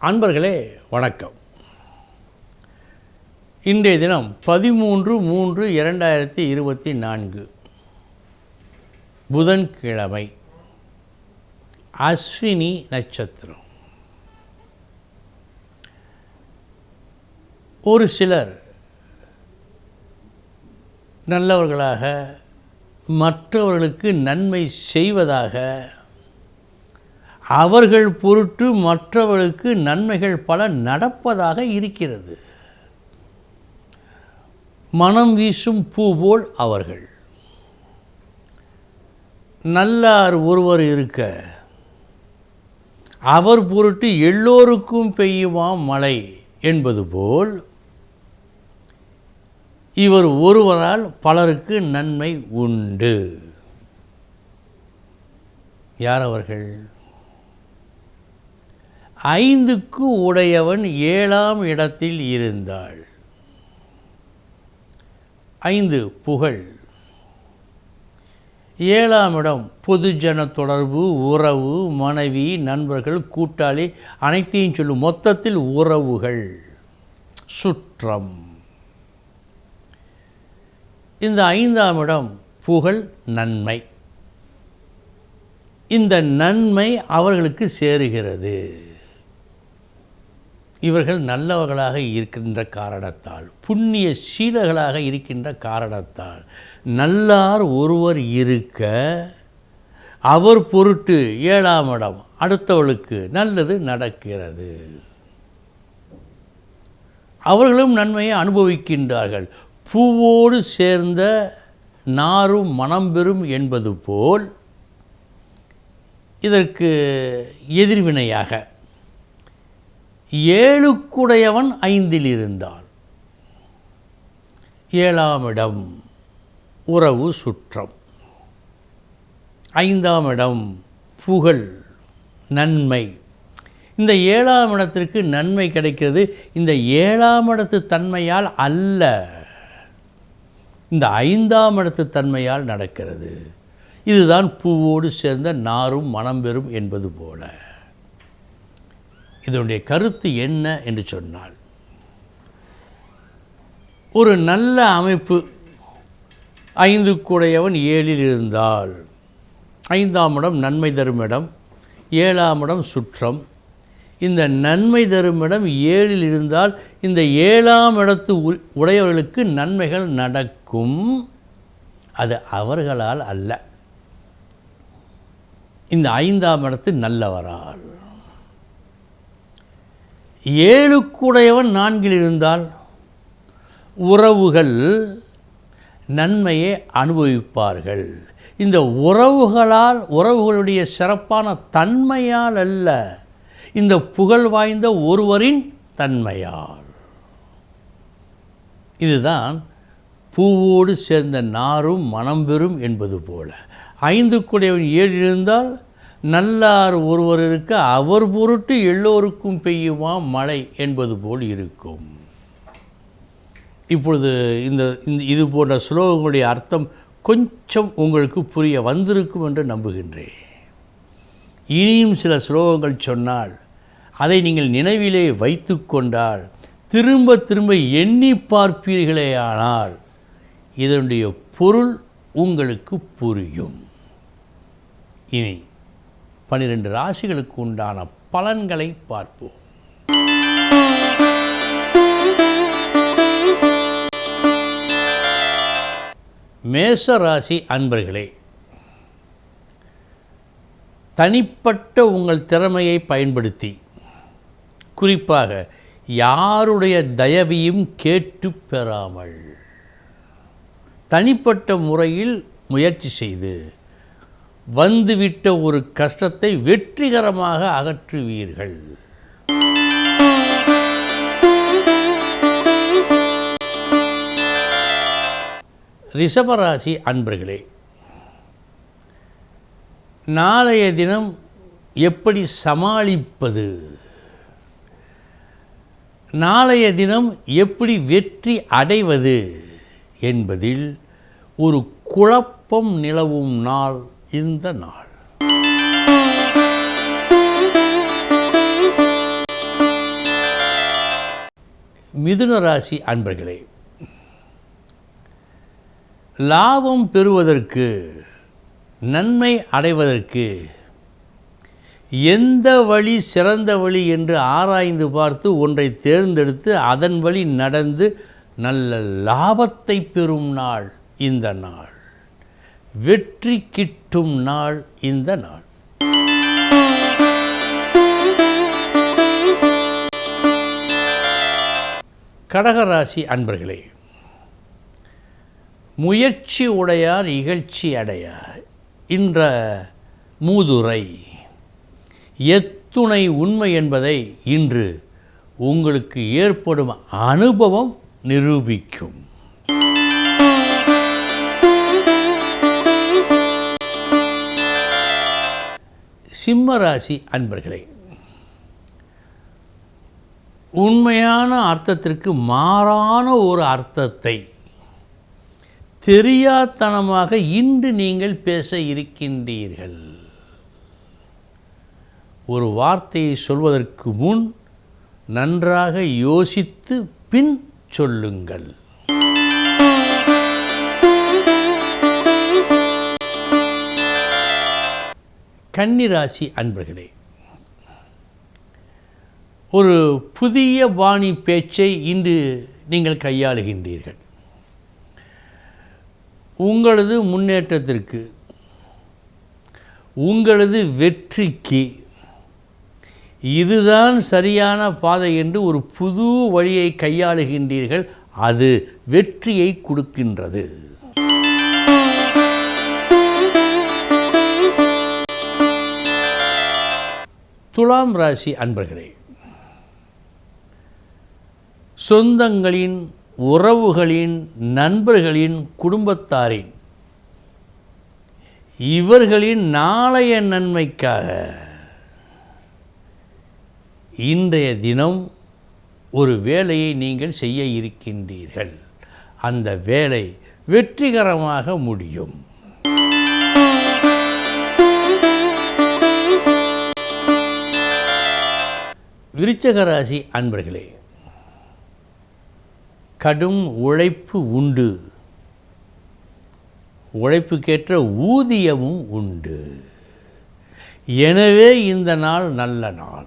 அன்பர்களே வணக்கம். இன்றைய தினம் 13/3/2024 புதன்கிழமை, அஸ்வினி நட்சத்திரம். ஒரு சிலர் நல்லவர்களாக, மற்றவர்களுக்கு நன்மை செய்வதாக, அவர்கள் பொருட்டு மற்றவர்களுக்கு நன்மைகள் பல நடப்பதாக இருக்கிறது. மனம் வீசும் பூ போல் அவர்கள். நல்லார் ஒருவர் இருக்க, அவர் பொருட்டு எல்லோருக்கும் பெய்யுமாம் மழை என்பது போல், இவர் ஒருவரால் பலருக்கு நன்மை உண்டு. யார் அவர்கள்? 5க்கு உடையவன் 7ஆம் இடத்தில் இருந்தாள். 5 புகழ். 7ஆம் இடம் பொதுஜன தொடர்பு, உறவு, மனைவி, நண்பர்கள், கூட்டாளி அனைத்தையும் சொல்லும். மொத்தத்தில் உறவுகள், சுற்றம். இந்த 5ஆம் இடம் புகழ், நன்மை. இந்த நன்மை அவர்களுக்கு சேருகிறது. இவர்கள் நல்லவர்களாக இருக்கின்ற காரணத்தால், புண்ணிய சீலர்களாக இருக்கின்ற காரணத்தால், நல்லார் ஒருவர் இருக்க, அவர் பொருட்டு 7ஆம் இடம் அடுத்தவளுக்கு நல்லது நடக்கிறது. அவர்களும் நன்மையை அனுபவிக்கின்றார்கள். பூவோடு சேர்ந்த நாரும் மனம் பெறும் என்பது போல், இதற்கு எதிர்வினையாக 7க்குடையவன் 5இல் இருந்தால், 7ஆம் இடம் உறவு, சுற்றம். 5ஆம் இடம் புகழ், நன்மை. இந்த 7ஆம் இடத்திற்கு நன்மை கிடைக்கிறது. இந்த 7ஆம் இடத்து தன்மையால் அல்ல, இந்த 5ஆம் இடத்து தன்மையால் நடக்கிறது. இதுதான் பூவோடு சேர்ந்த நாரும் மனம் பெறும் என்பது போல. இதனுடைய கருத்து என்ன என்று சொன்னால், ஒரு நல்ல அமைப்பு 5க்குடையவன் 7இல் இருந்தால், 5ஆம் இடம் நன்மை தரும் இடம், 7ஆம் இடம் சுற்றம். இந்த நன்மை தரும் இடம் 7இல் இருந்தால், இந்த 7ஆம் இடத்து உடையவர்களுக்கு நன்மைகள் நடக்கும். அது அவர்களால் அல்ல, இந்த 5ஆம் இடத்து நல்லவரால். 7க்குடையவன் 4இல் இருந்தால், உறவுகள் நன்மையை அனுபவிப்பார்கள். இந்த உறவுகளுடைய சிறப்பான தன்மையால் அல்ல, இந்த புகழ் வாய்ந்த ஒருவரின் தன்மையால். இதுதான் பூவோடு சேர்ந்த நாரும் மனம் பெறும் என்பது போல. 5க்குடையவன் 7இல் இருந்தால், நல்லார் ஒருவர் இருக்க, அவர் பொருட்டு எல்லோருக்கும் பெய்யுமா மழை என்பது போல் இருக்கும். இப்பொழுது இது போன்ற ஸ்லோகங்களுடைய அர்த்தம் கொஞ்சம் உங்களுக்கு புரிய வந்திருக்கும் என்று நம்புகின்றேன். இனியும் சில ஸ்லோகங்கள் சொன்னால், அதை நீங்கள் நினைவிலே வைத்து கொண்டால், திரும்ப திரும்ப எண்ணி பார்ப்பீர்களேயானால், இதனுடைய பொருள் உங்களுக்கு புரியும். இனி 12 ராசிகளுக்கு உண்டான பலன்களை பார்ப்போம். மேஷ ராசி அன்பர்களே, தனிப்பட்ட உங்கள் திறமையை பயன்படுத்தி, குறிப்பாக யாருடைய தயவையும் கேட்டு பெறாமல், தனிப்பட்ட முறையில் முயற்சி செய்து வந்துவிட்ட ஒரு கஷ்டத்தை வெற்றிகரமாக அகற்றுவீர்கள். ரிஷபராசி அன்பர்களே, நாளைய தினம் எப்படி சமாளிப்பது, நாளைய தினம் எப்படி வெற்றி அடைவது என்பதில் ஒரு குழப்பம் நிலவும் நாள் இந்த நாள். மிதுன ராசி அன்பர்களே, லாபம் பெறுவதற்கு, நன்மை அடைவதற்கு எந்த வழி சிறந்த வழி என்று ஆராய்ந்து பார்த்து ஒன்றை தேர்ந்தெடுத்து அதன் வழி நடந்து நல்ல லாபத்தை பெறும் நாள் இந்த நாள். வெற்றி கிட்டும் நாள் இந்த நாள். கடகராசி அன்பர்களே, முயற்சி உடையார் இகழ்ச்சி அடையார் என்ற மூதுரை எத்துணை உண்மை என்பதை இன்று உங்களுக்கு ஏற்படும் அனுபவம் நிரூபிக்கும். சிம்மராசி அன்பர்களே, உண்மையான அர்த்தத்திற்கு மாறான ஒரு அர்த்தத்தை தெரியாத்தனமாக இன்று நீங்கள் பேச இருக்கின்றீர்கள். ஒரு வார்த்தையை சொல்வதற்கு முன் நன்றாக யோசித்து பின் சொல்லுங்கள். கன்னிராசி அன்பர்களே, ஒரு புதிய பாணி பேச்சை இன்று நீங்கள் கையாளுகின்றீர்கள். உங்களது முன்னேற்றத்திற்கு, உங்களது வெற்றிக்கு இதுதான் சரியான பாதை என்று ஒரு புது வழியை கையாளுகின்றீர்கள். அது வெற்றியை கொடுக்கின்றது. துலாம் ராசி அன்பர்களே, சொந்தங்களின், உறவுகளின், நண்பர்களின், குடும்பத்தாரின் இவர்களின் நாளைய நன்மைக்காக இன்றைய தினம் ஒரு வேலையை நீங்கள் செய்ய இருக்கின்றீர்கள். அந்த வேலை வெற்றிகரமாக முடியும். விருச்சிக ராசி அன்பர்களே, கடும் உழைப்பு உண்டு, உழைப்புக்கேற்ற ஊதியமும் உண்டு. எனவே இந்த நாள் நல்ல நாள்.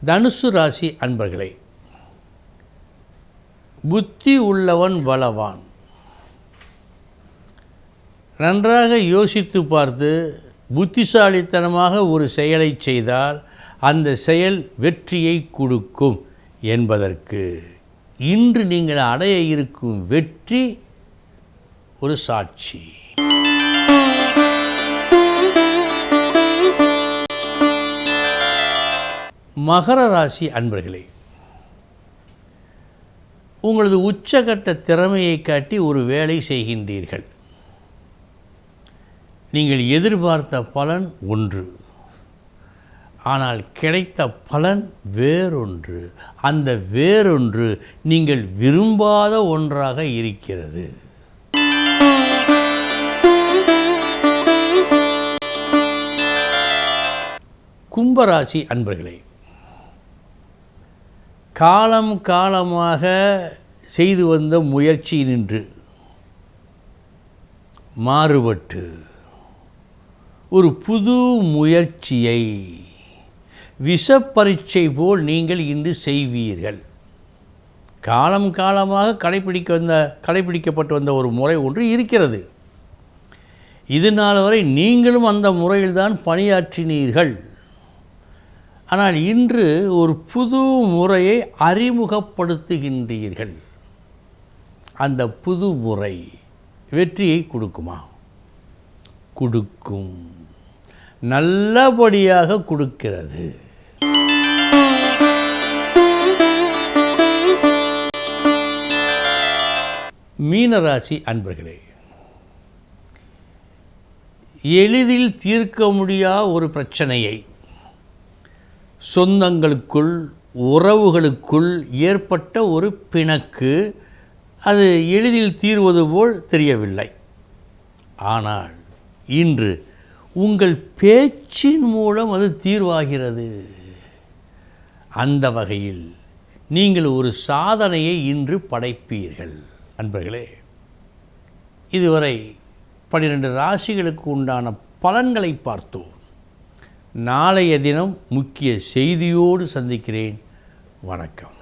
தனுசு ராசி அன்பர்களே, புத்தி உள்ளவன் பலவான். நன்றாக யோசித்து பார்த்து புத்திசாலித்தனமாக ஒரு செயலை செய்தால் அந்த செயல் வெற்றியை கொடுக்கும் என்பதற்கு இன்று நீங்கள் அடைய இருக்கும் வெற்றி ஒரு சாட்சி. மகர ராசி அன்பர்களே, உங்களது உச்சகட்ட திறமையை காட்டி ஒரு வேலை செய்கின்றீர்கள். நீங்கள் எதிர்பார்த்த பலன் ஒன்று, ஆனால் கிடைத்த பலன் வேறொன்று. அந்த வேறொன்று நீங்கள் விரும்பாத ஒன்றாக இருக்கிறது. கும்பராசி அன்பர்களே, காலம் காலமாக செய்து வந்த முயற்சி நின்று மாறுபட்டு ஒரு புது முயற்சியை விஷப்பரீட்சை போல் நீங்கள் இன்று செய்வீர்கள். காலம் காலமாக கடைபிடிக்கப்பட்டு வந்த ஒரு முறை ஒன்று இருக்கிறது. இது நாள் வரை நீங்களும் அந்த முறையில்தான் பணியாற்றினீர்கள். ஆனால் இன்று ஒரு புது முறையை அறிமுகப்படுத்துகின்றீர்கள். அந்த புது முறை வெற்றியை கொடுக்குமா? கொடுக்கும். நல்லபடியாக கொடுக்கிறது. மீனராசி அன்பர்களே, எளிதில் தீர்க்க முடியாத ஒரு பிரச்சனையை சொந்தங்களுக்குள், உறவுகளுக்குள் ஏற்பட்ட ஒரு பிணக்கு, அது எளிதில் தீர்வது போல் தெரியவில்லை. ஆனால் இன்று உங்கள் பேச்சின் மூலம் அது தீர்வாகிறது. அந்த வகையில் நீங்கள் ஒரு சாதனையை இன்று படைப்பீர்கள். அன்பர்களே, இதுவரை 12 ராசிகளுக்கு உண்டான பலன்களை பார்த்தோம். நாளைய தினம் முக்கிய செய்தியோடு சந்திக்கிறேன். வணக்கம்.